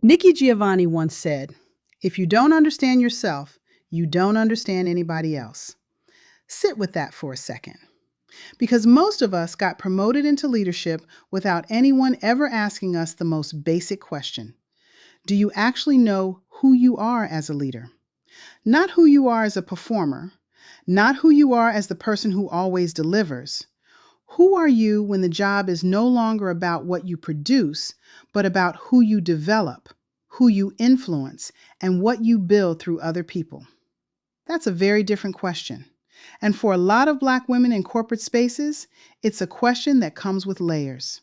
Nikki Giovanni once said, "If you don't understand yourself, you don't understand anybody else." Sit with that for a second. Because most of us got promoted into leadership without anyone ever asking us the most basic question. Do you actually know who you are as a leader? Not who you are as a performer, not who you are as the person who always delivers. Who are you when the job is no longer about what you produce, but about who you develop, who you influence, and what you build through other people? That's a very different question. And for a lot of Black women in corporate spaces, it's a question that comes with layers.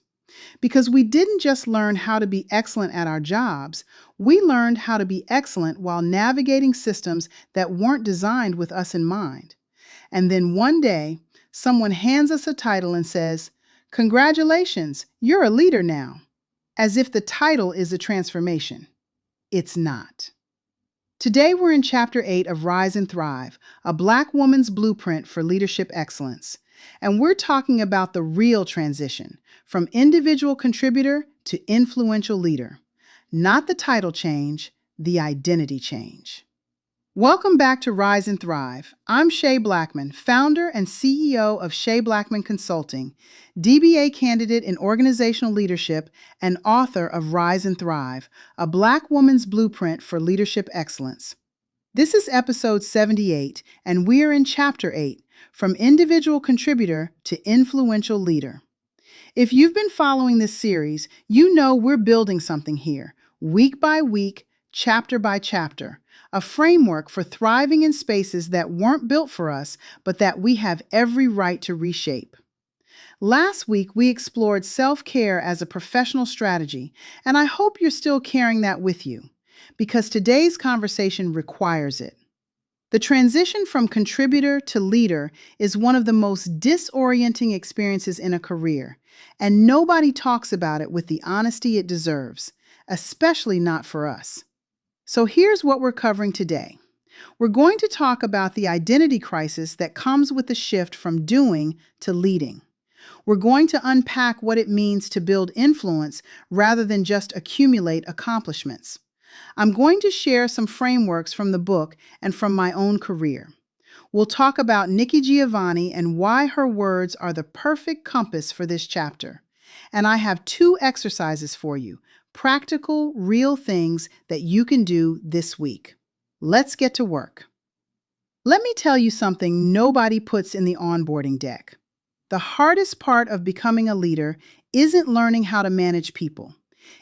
Because we didn't just learn how to be excellent at our jobs, we learned how to be excellent while navigating systems that weren't designed with us in mind. And then one day, someone hands us a title and says, "Congratulations, you're a leader now," as if the title is a transformation. It's not. Today, we're in Chapter 8 of Rise and Thrive, a Black woman's blueprint for leadership excellence. And we're talking about the real transition from individual contributor to influential leader. Not the title change, the identity change. Welcome back to Rise and Thrive. I'm Shay Blackmon, founder and CEO of Shay Blackmon Consulting, DBA candidate in organizational leadership, and author of Rise and Thrive, a Black woman's blueprint for leadership excellence. This is episode 78, and we're in Chapter 8, From Individual Contributor to Influential Leader. If you've been following this series, you know we're building something here, week by week, chapter by chapter. A framework for thriving in spaces that weren't built for us, but that we have every right to reshape. Last week, we explored self-care as a professional strategy, and I hope you're still carrying that with you, because today's conversation requires it. The transition from contributor to leader is one of the most disorienting experiences in a career, and nobody talks about it with the honesty it deserves, especially not for us. So here's what we're covering today. We're going to talk about the identity crisis that comes with the shift from doing to leading. We're going to unpack what it means to build influence rather than just accumulate accomplishments. I'm going to share some frameworks from the book and from my own career. We'll talk about Nikki Giovanni and why her words are the perfect compass for this chapter. And I have 2 exercises for you. Practical, real things that you can do this week. Let's get to work. Let me tell you something nobody puts in the onboarding deck. The hardest part of becoming a leader isn't learning how to manage people.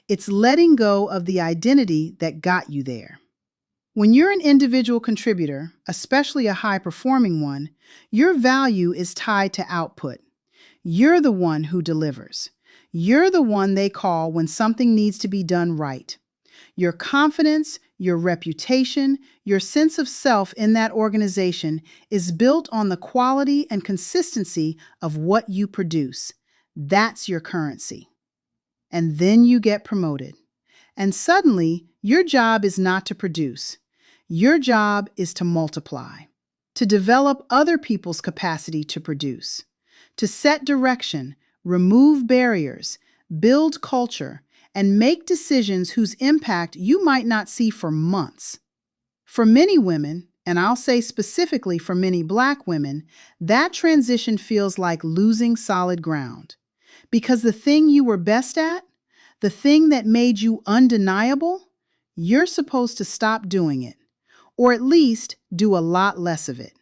It's letting go of the identity that got you there. When you're an individual contributor, especially a high-performing one, your value is tied to output. You're the one who delivers. You're the one they call when something needs to be done right. Your confidence, your reputation, your sense of self in that organization is built on the quality and consistency of what you produce. That's your currency. And then you get promoted. And suddenly, your job is not to produce. Your job is to multiply, to develop other people's capacity to produce, to set direction, remove barriers, build culture, and make decisions whose impact you might not see for months. For many women, and I'll say specifically for many Black women, that transition feels like losing solid ground. Because the thing you were best at, the thing that made you undeniable, you're supposed to stop doing it, or at least do a lot less of it.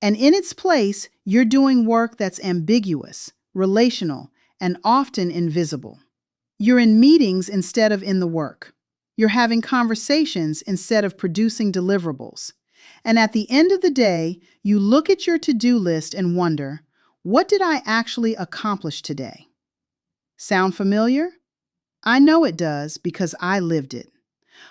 And in its place, you're doing work that's ambiguous, relational, and often invisible. You're in meetings instead of in the work. You're having conversations instead of producing deliverables. And at the end of the day, you look at your to-do list and wonder, what did I actually accomplish today? Sound familiar? I know it does because I lived it.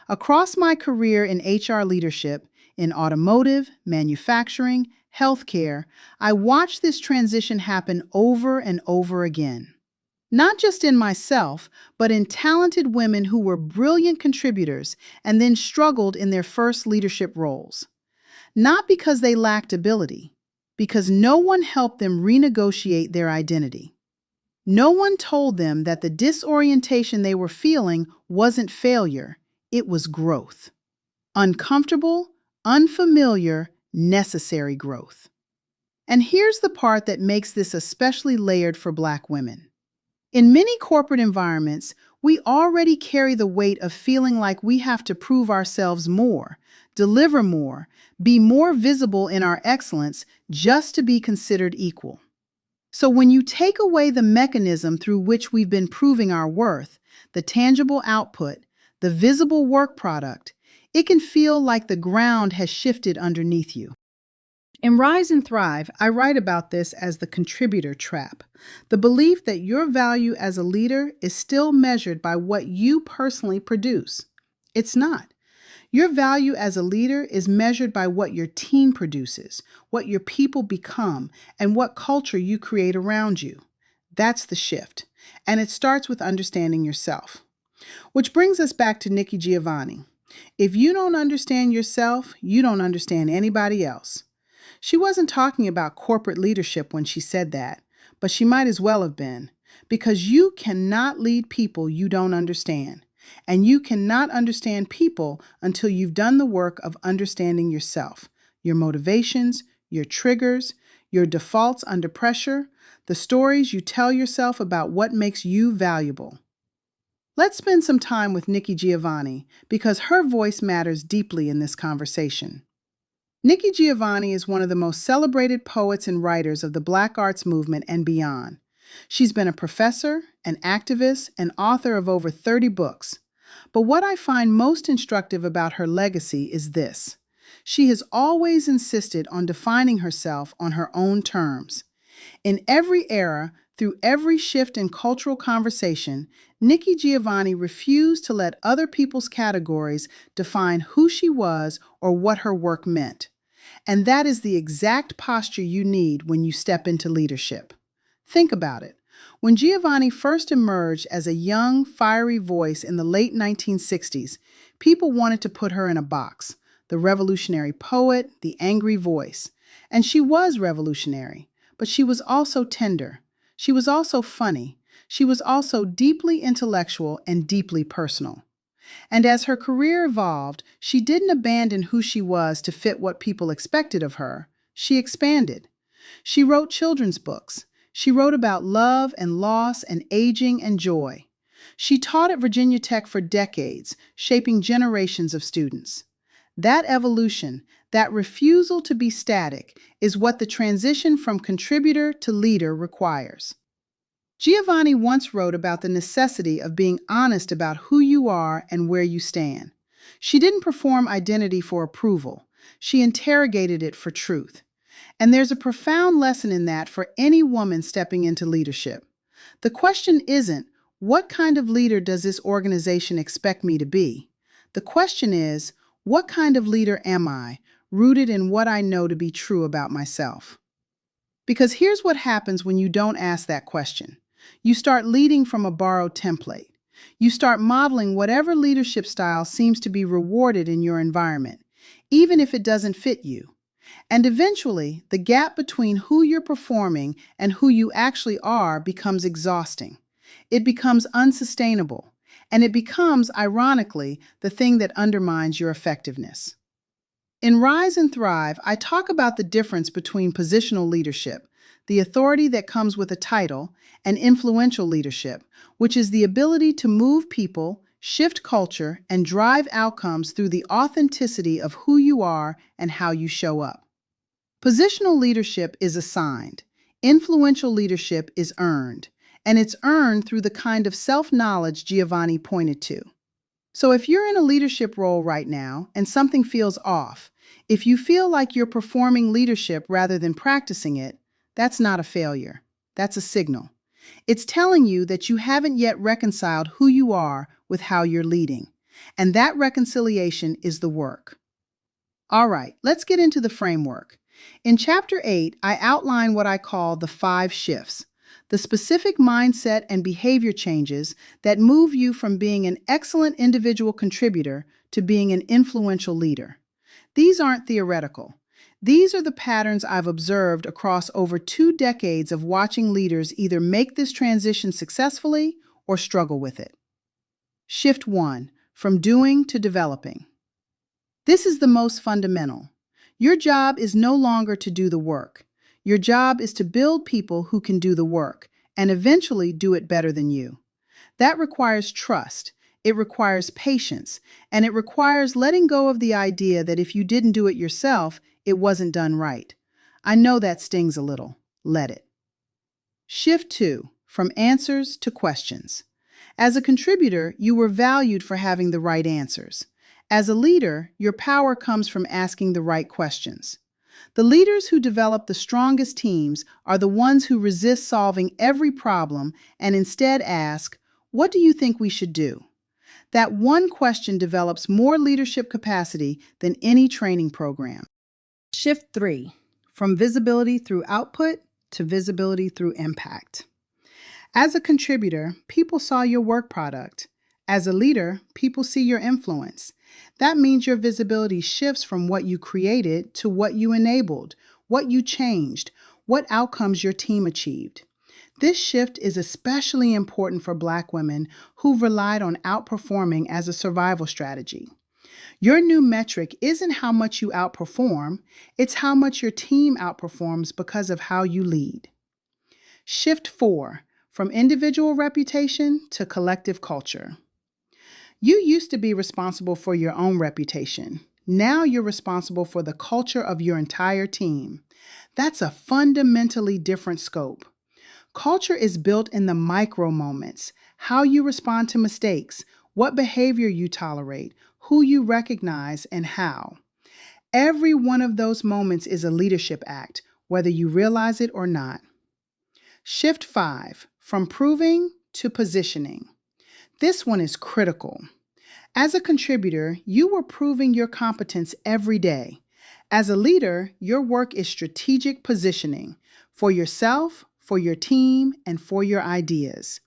Across my career in HR leadership, in automotive, manufacturing, healthcare, I watched this transition happen over and over again. Not just in myself, but in talented women who were brilliant contributors and then struggled in their first leadership roles. Not because they lacked ability, because no one helped them renegotiate their identity. No one told them that the disorientation they were feeling wasn't failure, It was growth. Uncomfortable, unfamiliar, necessary growth. And here's the part that makes this especially layered for Black women. In many corporate environments, we already carry the weight of feeling like we have to prove ourselves more, deliver more, be more visible in our excellence just to be considered equal. So when you take away the mechanism through which we've been proving our worth, the tangible output, the visible work product, it can feel like the ground has shifted underneath you. In Rise and Thrive, I write about this as the contributor trap, the belief that your value as a leader is still measured by what you personally produce. It's not. Your value as a leader is measured by what your team produces, what your people become, and what culture you create around you. That's the shift, and it starts with understanding yourself. Which brings us back to Nikki Giovanni. If you don't understand yourself, you don't understand anybody else. She wasn't talking about corporate leadership when she said that, but she might as well have been, because you cannot lead people you don't understand, and you cannot understand people until you've done the work of understanding yourself, your motivations, your triggers, your defaults under pressure, the stories you tell yourself about what makes you valuable. Let's spend some time with Nikki Giovanni, because her voice matters deeply in this conversation. Nikki Giovanni is one of the most celebrated poets and writers of the Black arts movement and beyond. She's been a professor, an activist, and author of over 30 books. But what I find most instructive about her legacy is this. She has always insisted on defining herself on her own terms. In every era, through every shift in cultural conversation, Nikki Giovanni refused to let other people's categories define who she was or what her work meant. And that is the exact posture you need when you step into leadership. Think about it. When Giovanni first emerged as a young, fiery voice in the late 1960s, people wanted to put her in a box, the revolutionary poet, the angry voice. And she was revolutionary, but she was also tender. She was also funny. She was also deeply intellectual and deeply personal. And as her career evolved, she didn't abandon who she was to fit what people expected of her. She expanded. She wrote children's books. She wrote about love and loss and aging and joy. She taught at Virginia Tech for decades, shaping generations of students. That evolution, that refusal to be static, is what the transition from contributor to leader requires. Giovanni once wrote about the necessity of being honest about who you are and where you stand. She didn't perform identity for approval. She interrogated it for truth. And there's a profound lesson in that for any woman stepping into leadership. The question isn't, what kind of leader does this organization expect me to be? The question is, what kind of leader am I, rooted in what I know to be true about myself? Because here's what happens when you don't ask that question. You start leading from a borrowed template. You start modeling whatever leadership style seems to be rewarded in your environment, even if it doesn't fit you. And eventually, the gap between who you're performing and who you actually are becomes exhausting. It becomes unsustainable. And it becomes, ironically, the thing that undermines your effectiveness. In Rise and Thrive, I talk about the difference between positional leadership, the authority that comes with a title, and influential leadership, which is the ability to move people, shift culture, and drive outcomes through the authenticity of who you are and how you show up. Positional leadership is assigned. Influential leadership is earned, and it's earned through the kind of self-knowledge Giovanni pointed to. So if you're in a leadership role right now and something feels off, if you feel like you're performing leadership rather than practicing it, that's not a failure. That's a signal. It's telling you that you haven't yet reconciled who you are with how you're leading. And that reconciliation is the work. All right, let's get into the framework. In Chapter 8, I outline what I call the 5 shifts, the specific mindset and behavior changes that move you from being an excellent individual contributor to being an influential leader. These aren't theoretical. These are the patterns I've observed across over 2 decades of watching leaders either make this transition successfully or struggle with it. Shift 1. from doing to developing. This is the most fundamental. Your job is no longer to do the work. Your job is to build people who can do the work and eventually do it better than you. That requires trust, it requires patience, and it requires letting go of the idea that if you didn't do it yourself, it wasn't done right. I know that stings a little. Let it. Shift 2, from answers to questions. As a contributor, you were valued for having the right answers. As a leader, your power comes from asking the right questions. The leaders who develop the strongest teams are the ones who resist solving every problem and instead ask, "What do you think we should do?" That one question develops more leadership capacity than any training program. Shift 3, from visibility through output to visibility through impact. As a contributor, people saw your work product. As a leader, people see your influence. That means your visibility shifts from what you created to what you enabled, what you changed, what outcomes your team achieved. This shift is especially important for Black women who've relied on outperforming as a survival strategy. Your new metric isn't how much you outperform, it's how much your team outperforms because of how you lead. Shift 4, from individual reputation to collective culture. You used to be responsible for your own reputation. Now you're responsible for the culture of your entire team. That's a fundamentally different scope. Culture is built in the micro moments, how you respond to mistakes, what behavior you tolerate, who you recognize, and how. Every one of those moments is a leadership act, whether you realize it or not. Shift 5, from proving to positioning. This one is critical. As a contributor, you were proving your competence every day. As a leader, your work is strategic positioning for yourself, for your team, and for your ideas.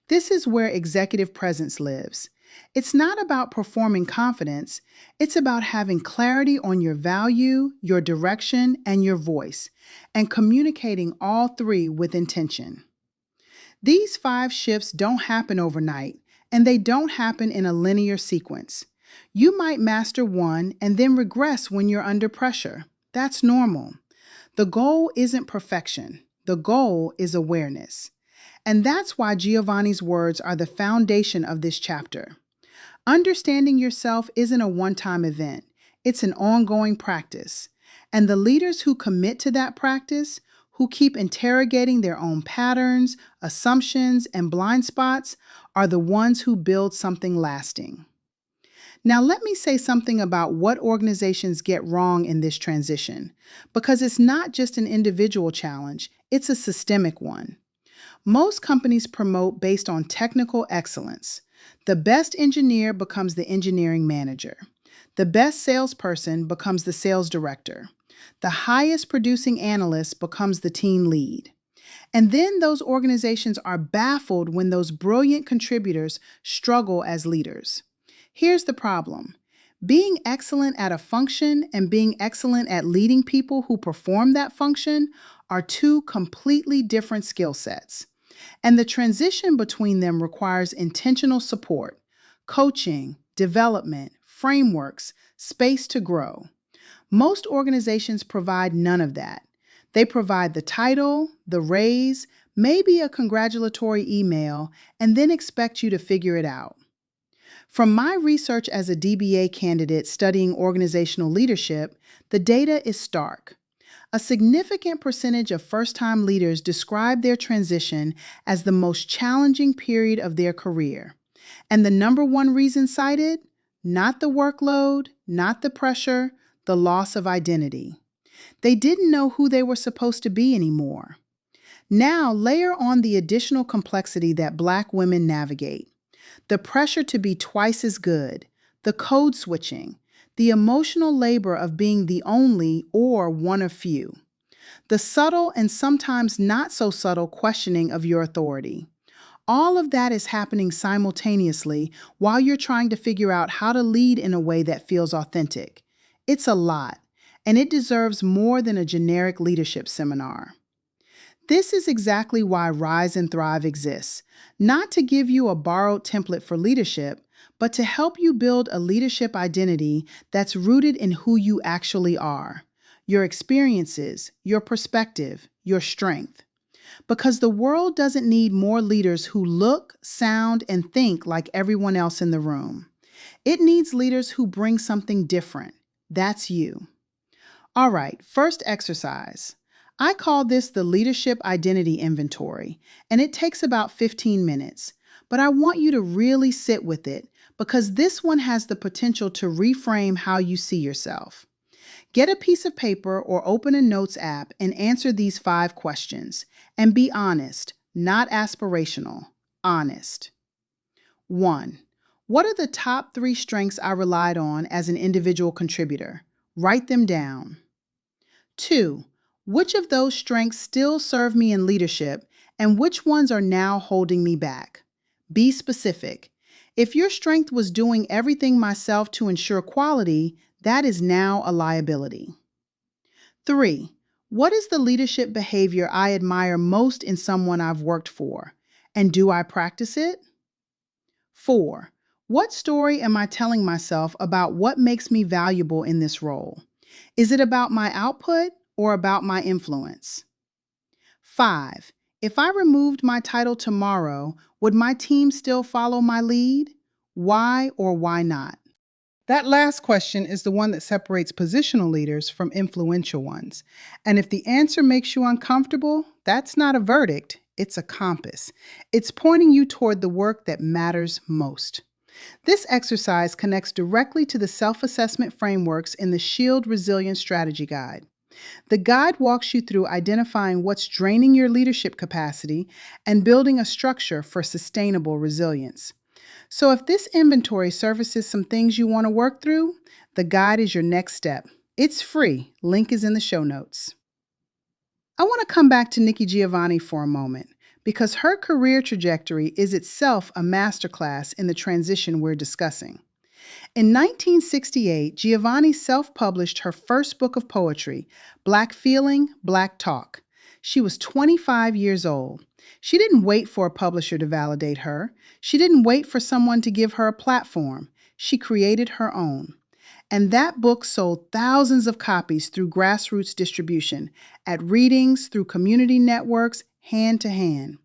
This is where executive presence lives. It's not about performing confidence, it's about having clarity on your value, your direction, and your voice, and communicating all three with intention. These 5 shifts don't happen overnight, and they don't happen in a linear sequence. You might master one and then regress when you're under pressure. That's normal. The goal isn't perfection. The goal is awareness. And that's why Giovanni's words are the foundation of this chapter. Understanding yourself isn't a one-time event. It's an ongoing practice. And the leaders who commit to that practice, who keep interrogating their own patterns, assumptions, and blind spots, are the ones who build something lasting. Now, let me say something about what organizations get wrong in this transition, because it's not just an individual challenge, it's a systemic one. Most companies promote based on technical excellence. The best engineer becomes the engineering manager. The best salesperson becomes the sales director. The highest producing analyst becomes the team lead. And then those organizations are baffled when those brilliant contributors struggle as leaders. Here's the problem. Being excellent at a function and being excellent at leading people who perform that function are 2 completely different skill sets. And the transition between them requires intentional support, coaching, development, frameworks, space to grow. Most organizations provide none of that. They provide the title, the raise, maybe a congratulatory email, and then expect you to figure it out. From my research as a DBA candidate studying organizational leadership, the data is stark. A significant percentage of first-time leaders describe their transition as the most challenging period of their career. And the number one reason cited? Not the workload, not the pressure, the loss of identity. They didn't know who they were supposed to be anymore. Now layer on the additional complexity that Black women navigate. The pressure to be twice as good, the code switching, the emotional labor of being the only or one of few, the subtle and sometimes not so subtle questioning of your authority. All of that is happening simultaneously while you're trying to figure out how to lead in a way that feels authentic. It's a lot, and it deserves more than a generic leadership seminar. This is exactly why Rise and Thrive exists, not to give you a borrowed template for leadership, but to help you build a leadership identity that's rooted in who you actually are, your experiences, your perspective, your strength. Because the world doesn't need more leaders who look, sound, and think like everyone else in the room. It needs leaders who bring something different. That's you. All right, first exercise. I call this the Leadership Identity Inventory, and it takes about 15 minutes. But I want you to really sit with it because this one has the potential to reframe how you see yourself. Get a piece of paper or open a notes app and answer these 5 questions. And be honest, not aspirational, honest. 1. What are the top 3 strengths I relied on as an individual contributor? Write them down. 2. Which of those strengths still serve me in leadership and which ones are now holding me back? Be specific. If your strength was doing everything myself to ensure quality, that is now a liability. 3. What is the leadership behavior I admire most in someone I've worked for? And do I practice it? 4. What story am I telling myself about what makes me valuable in this role? Is it about my output or about my influence? 5. If I removed my title tomorrow, would my team still follow my lead? Why or why not? That last question is the one that separates positional leaders from influential ones. And if the answer makes you uncomfortable, that's not a verdict, it's a compass. It's pointing you toward the work that matters most. This exercise connects directly to the self-assessment frameworks in the SHIELD Resilience Strategy Guide. The guide walks you through identifying what's draining your leadership capacity and building a structure for sustainable resilience. So if this inventory surfaces some things you want to work through, the guide is your next step. It's free. Link is in the show notes. I want to come back to Nikki Giovanni for a moment because her career trajectory is itself a masterclass in the transition we're discussing. In 1968, Giovanni self-published her first book of poetry, Black Feeling, Black Talk. She was 25 years old. She didn't wait for a publisher to validate her. She didn't wait for someone to give her a platform. She created her own. And that book sold thousands of copies through grassroots distribution, at readings, through community networks, hand to hand.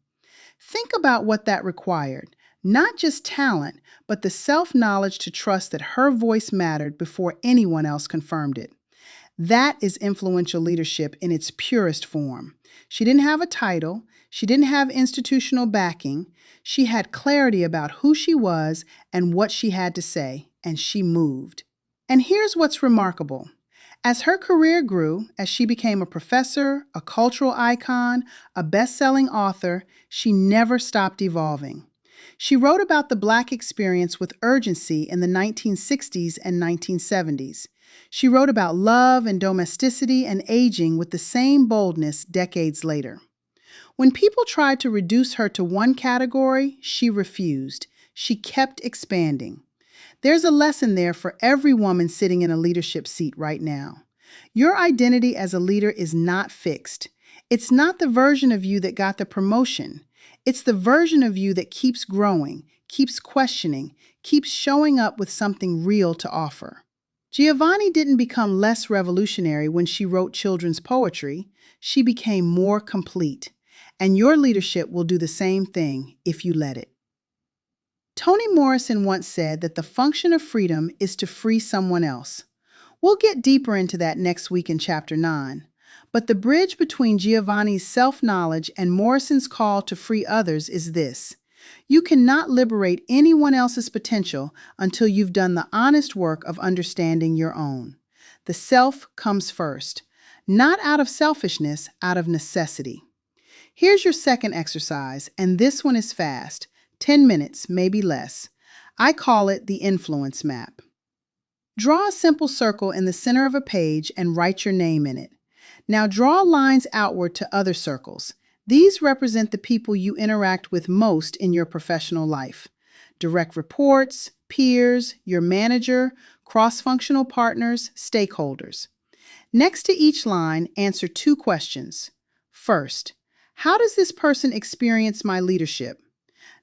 Think about what that required. Not just talent, but the self-knowledge to trust that her voice mattered before anyone else confirmed it. That is influential leadership in its purest form. She didn't have a title. She didn't have institutional backing. She had clarity about who she was and what she had to say, and she moved. And here's what's remarkable. As her career grew, as she became a professor, a cultural icon, a best-selling author, she never stopped evolving. She wrote about the Black experience with urgency in the 1960s and 1970s. She wrote about love and domesticity and aging with the same boldness decades later. When people tried to reduce her to one category, she refused. She kept expanding. There's a lesson there for every woman sitting in a leadership seat right now. Your identity as a leader is not fixed. It's not the version of you that got the promotion. It's the version of you that keeps growing, keeps questioning, keeps showing up with something real to offer. Giovanni didn't become less revolutionary when she wrote children's poetry. She became more complete. And your leadership will do the same thing if you let it. Toni Morrison once said that the function of freedom is to free someone else. We'll get deeper into that next week in Chapter 9. But the bridge between Giovanni's self-knowledge and Morrison's call to free others is this. You cannot liberate anyone else's potential until you've done the honest work of understanding your own. The self comes first, not out of selfishness, out of necessity. Here's your second exercise, and this one is fast. 10 minutes, maybe less. I call it the influence map. Draw a simple circle in the center of a page and write your name in it. Now draw lines outward to other circles. These represent the people you interact with most in your professional life. Direct reports, peers, your manager, cross-functional partners, stakeholders. Next to each line, answer 2 questions. First, how does this person experience my leadership?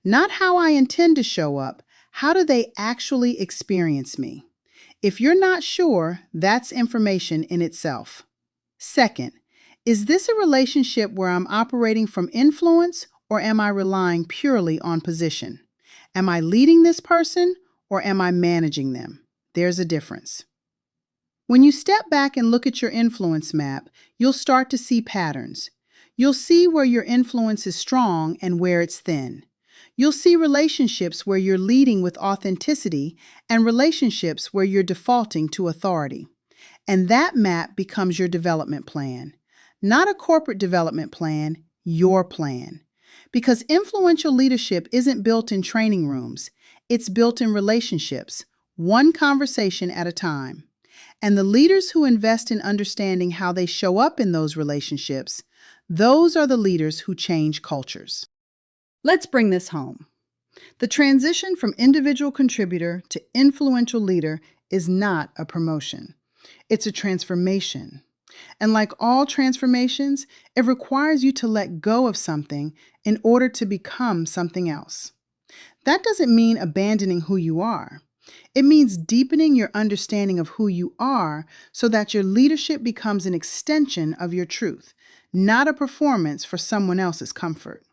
Not how I intend to show up, How do they actually experience me? If you're not sure, that's information in itself. Second, is this a relationship where I'm operating from influence or am I relying purely on position? Am I leading this person or am I managing them? There's a difference. When you step back and look at your influence map, you'll start to see patterns. You'll see where your influence is strong and where it's thin. You'll see relationships where you're leading with authenticity and relationships where you're defaulting to authority. And that map becomes your development plan. Not a corporate development plan, your plan. Because influential leadership isn't built in training rooms, it's built in relationships, one conversation at a time. And the leaders who invest in understanding how they show up in those relationships, those are the leaders who change cultures. Let's bring this home. The transition from individual contributor to influential leader is not a promotion. It's a transformation. And like all transformations, it requires you to let go of something in order to become something else. That doesn't mean abandoning who you are. It means deepening your understanding of who you are so that your leadership becomes an extension of your truth, not a performance for someone else's comfort.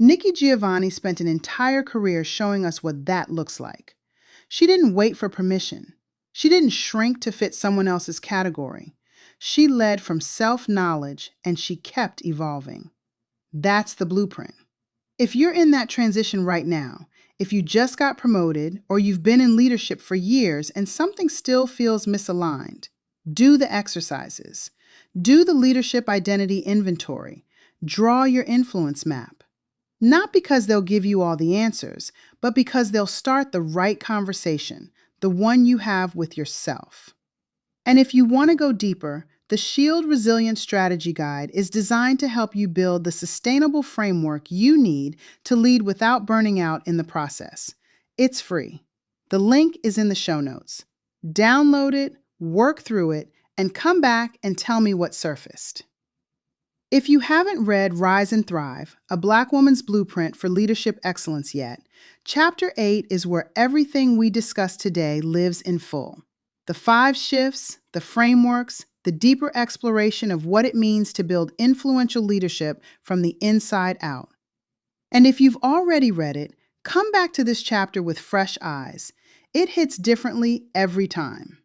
Nikki Giovanni spent an entire career showing us what that looks like. She didn't wait for permission. She didn't shrink to fit someone else's category. She led from self-knowledge and she kept evolving. That's the blueprint. If you're in that transition right now, if you just got promoted or you've been in leadership for years and something still feels misaligned, do the exercises. Do the leadership identity inventory. Draw your influence map. Not because they'll give you all the answers, but because they'll start the right conversation, the one you have with yourself. And if you want to go deeper, the Shield Resilience Strategy Guide is designed to help you build the sustainable framework you need to lead without burning out in the process. It's free. The link is in the show notes. Download it, work through it, and come back and tell me what surfaced. If you haven't read Rise and Thrive, A Black Woman's Blueprint for Leadership Excellence yet, Chapter 8 is where everything we discussed today lives in full. The 5 shifts, the frameworks, the deeper exploration of what it means to build influential leadership from the inside out. And if you've already read it, come back to this chapter with fresh eyes. It hits differently every time.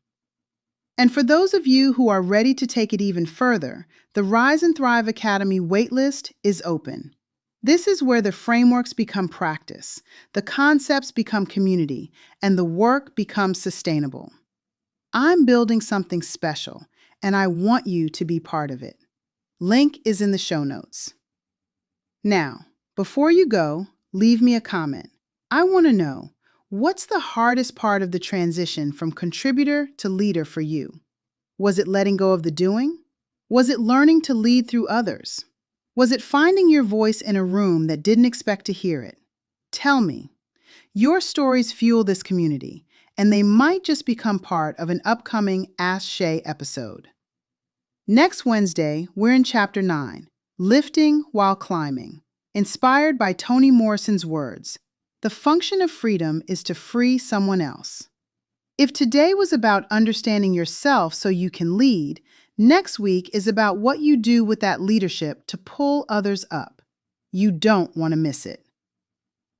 And for those of you who are ready to take it even further, the Rise and Thrive Academy waitlist is open. This is where the frameworks become practice, the concepts become community, and the work becomes sustainable. I'm building something special, and I want you to be part of it. Link is in the show notes. Now, before you go, leave me a comment. I want to know, what's the hardest part of the transition from contributor to leader for you? Was it letting go of the doing? Was it learning to lead through others? Was it finding your voice in a room that didn't expect to hear it? Tell me. Your stories fuel this community, and they might just become part of an upcoming Ask Shay episode. Next Wednesday, we're in Chapter 9, Lifting While Climbing, inspired by Toni Morrison's words. The function of freedom is to free someone else. If today was about understanding yourself so you can lead, next week is about what you do with that leadership to pull others up. You don't want to miss it.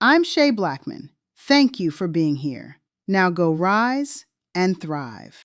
I'm Shay Blackmon. Thank you for being here. Now go rise and thrive.